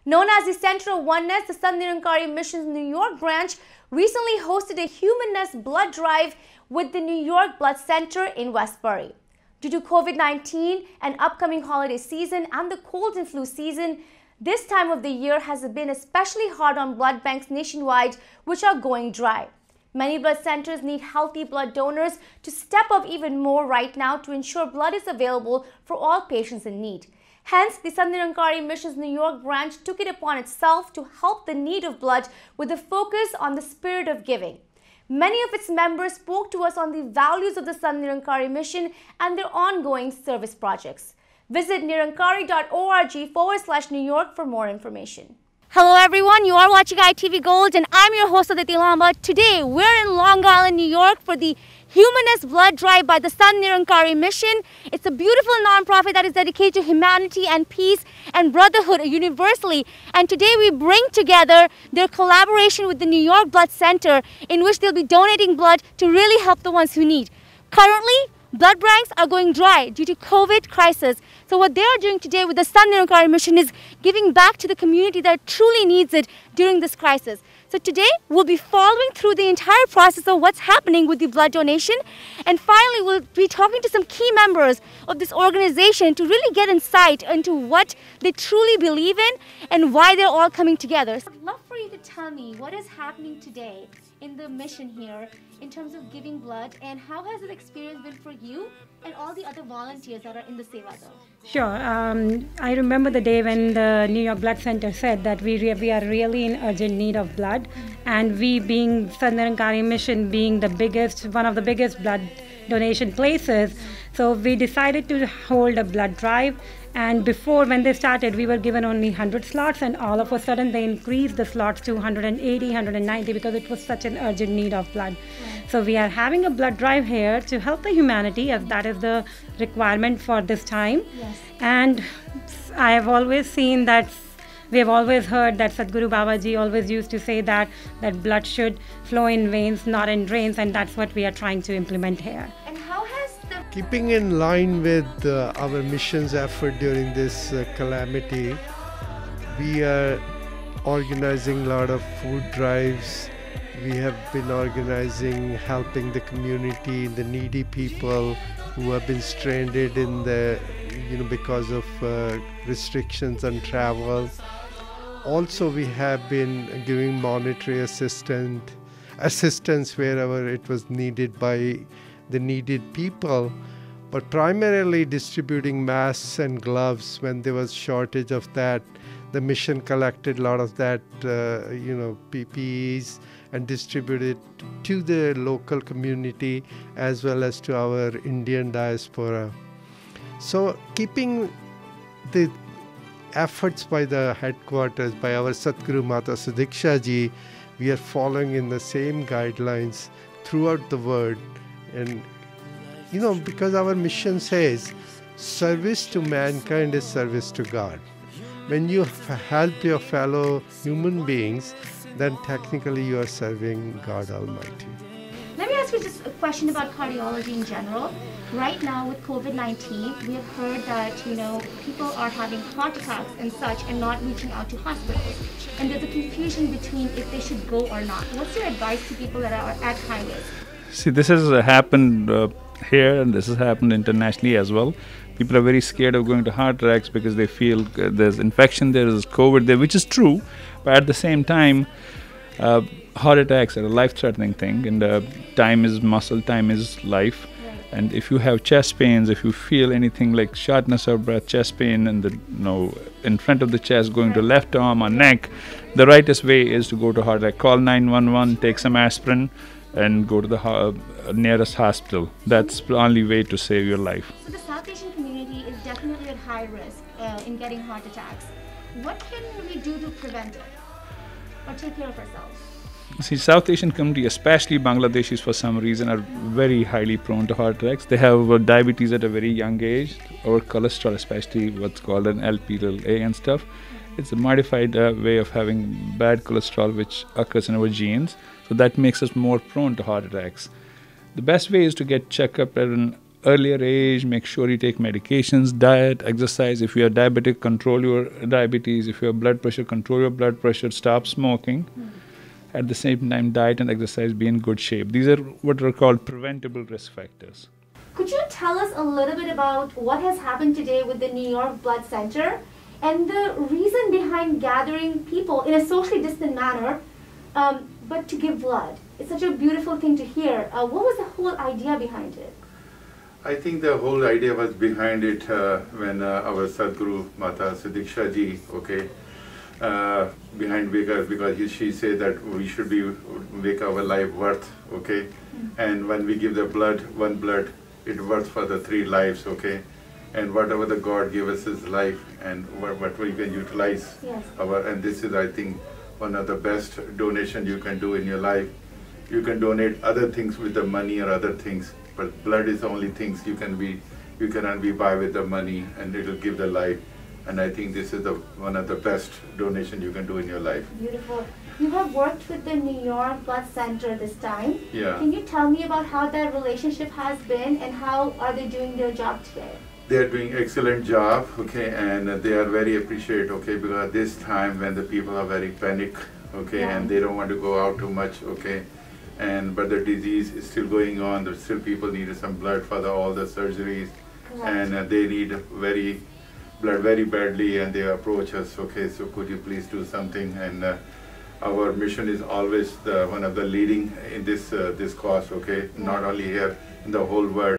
Known as the Center of Oneness, the Sant Nirankari Mission's New York branch recently hosted a Humanness blood drive with the New York Blood Center in Westbury. Due to COVID-19 and upcoming holiday season and the cold and flu season, this time of the year has been especially hard on blood banks nationwide, which are going dry. Many blood centers need healthy blood donors to step up even more right now to ensure blood is available for all patients in need. Hence, the Sant Nirankari Mission's New York branch took it upon itself to help the need of blood with a focus on the spirit of giving. Many of its members spoke to us on the values of the Sant Nirankari Mission and their ongoing service projects. Visit nirankari.org/New York for more information. Hello everyone, you are watching ITV Gold and I'm your host Aditi Lamba. Today we're in Long Island, New York for the Humanness Blood Drive by the Sant Nirankari Mission. It's a beautiful non-profit that is dedicated to humanity and peace and brotherhood universally. And today we bring together their collaboration with the New York Blood Center, in which they'll be donating blood to really help the ones who need. Currently, blood banks are going dry due to COVID crisis. So what they are doing today with the Sant Nirankari Mission is giving back to the community that truly needs it during this crisis. So today we'll be following through the entire process of what's happening with the blood donation. And finally, we'll be talking to some key members of this organization to really get insight into what they truly believe in and why they're all coming together. So I'd love for you to tell me what is happening today in the mission here in terms of giving blood, and how has the experience been for you and all the other volunteers that are in the Seva Dal? Sure. I remember the day when the New York Blood Center said that we are really in urgent need of blood, and we, being Sant Nirankari Mission, being one of the biggest blood donation places, so we decided to hold a blood drive. And before, when they started, we were given only 100 slots, and all of a sudden they increased the slots to 180, 190 because it was such an urgent need of blood. Right. So we are having a blood drive here to help the humanity, as that is the requirement for this time. Yes. And I have always seen that, we have always heard that Sadhguru Babaji always used to say that blood should flow in veins, not in drains, and that's what we are trying to implement here. And how has the... Keeping in line with our mission's effort during this calamity, we are organizing a lot of food drives. We have been organizing, helping the community, the needy people who have been stranded in the, because of restrictions on travel. Also, we have been giving monetary assistance wherever it was needed by the needed people, but primarily distributing masks and gloves when there was shortage of that. The mission collected a lot of that, PPEs and distributed to the local community as well as to our Indian diaspora. So keeping the efforts by the headquarters, by our Satguru Mata Sudiksha Ji, we are following in the same guidelines throughout the world. And because our mission says service to mankind is service to God. When you help your fellow human beings, then technically you are serving God Almighty. Let me ask you just a question about cardiology in general. Right now with COVID-19, we have heard that, people are having heart attacks and such and not reaching out to hospitals. And there's a confusion between if they should go or not. What's your advice to people that are at high risk? See, this has happened here, and this has happened internationally as well. People are very scared of going to heart attacks because they feel there's infection, there is COVID there, which is true. But at the same time, heart attacks are a life-threatening thing, and time is muscle, time is life. Right. And if you have chest pains, if you feel anything like shortness of breath, chest pain, and in front of the chest, going to left arm or neck, the rightest way is to go to heart attack. Call 911, take some aspirin, and go to the nearest hospital. That's the only way to save your life. So the South Asian community is definitely at high risk in getting heart attacks. What can we do to prevent it or take care of ourselves? See, South Asian community, especially Bangladeshis for some reason, are very highly prone to heart attacks. They have diabetes at a very young age, or cholesterol, especially what's called an LP(a) and stuff. It's a modified way of having bad cholesterol which occurs in our genes. So that makes us more prone to heart attacks. The best way is to get checked up at an earlier age, make sure you take medications, diet, exercise. If you are diabetic, control your diabetes. If you have blood pressure, control your blood pressure, stop smoking. At the same time, diet and exercise, be in good shape. These are what are called preventable risk factors. Could you tell us a little bit about what has happened today with the New York Blood Center and the reason behind gathering people in a socially distant manner, but to give blood? It's such a beautiful thing to hear. What was the whole idea behind it? I think the whole idea was behind it when our Sadhguru Mata Sidiksha ji, okay, behind because she said that we should make our life worth, okay, and when we give the blood, one blood, it worth for the 3 lives, okay, and whatever the God gave us is life, and what we can utilize and this is, I think, one of the best donation you can do in your life. You can donate other things with the money or other things, but blood is the only things you cannot be buy with the money, and it will give the life. And I think this is one of the best donation you can do in your life. Beautiful. You have worked with the New York Blood Center this time. Yeah. Can you tell me about how that relationship has been and how are they doing their job today? They are doing excellent job, okay, and they are very appreciated, okay, because this time when the people are very panic, okay, and they don't want to go out too much, okay, but the disease is still going on. There's still people needed some blood for all the surgeries, and they need blood very badly, and they approach us, okay, so could you please do something? And our mission is always one of the leading in this cause, okay, not only here, in the whole world.